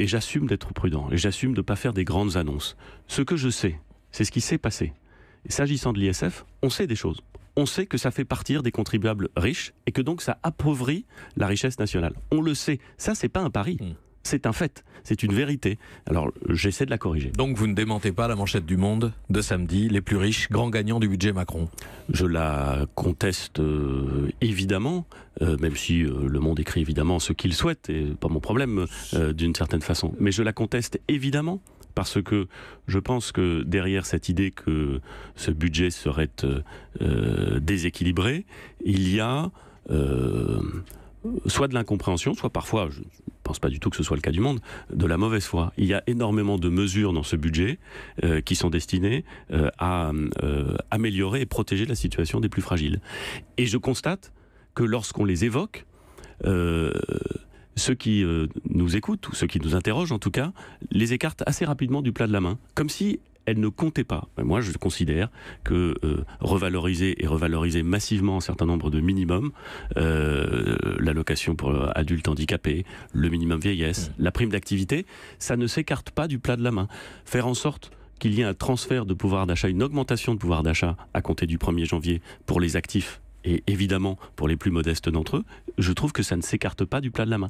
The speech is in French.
et j'assume d'être prudent, et j'assume de ne pas faire des grandes annonces. Ce que je sais, c'est ce qui s'est passé. Et s'agissant de l'ISF, on sait des choses. On sait que ça fait partir des contribuables riches et que donc ça appauvrit la richesse nationale. On le sait. Ça, c'est pas un pari. C'est un fait. C'est une vérité. Alors, j'essaie de la corriger. Donc, vous ne démentez pas la manchette du Monde de samedi, les plus riches, grands gagnants du budget Macron? Je la conteste évidemment, même si le Monde écrit évidemment ce qu'il souhaite, et pas mon problème d'une certaine façon. Mais je la conteste évidemment. Parce que je pense que derrière cette idée que ce budget serait déséquilibré, il y a soit de l'incompréhension, soit parfois, je ne pense pas du tout que ce soit le cas du Monde, de la mauvaise foi. Il y a énormément de mesures dans ce budget qui sont destinées à améliorer et protéger la situation des plus fragiles. Et je constate que lorsqu'on les évoque, ceux qui nous écoutent, ou ceux qui nous interrogent en tout cas, les écartent assez rapidement du plat de la main, comme si elles ne comptaient pas. Moi, je considère que revaloriser massivement un certain nombre de minimums, l'allocation pour adultes handicapés, le minimum vieillesse, la prime d'activité, ça ne s'écarte pas du plat de la main. Faire en sorte qu'il y ait un transfert de pouvoir d'achat, une augmentation de pouvoir d'achat à compter du 1er janvier pour les actifs, et évidemment pour les plus modestes d'entre eux, je trouve que ça ne s'écarte pas du plat de la main.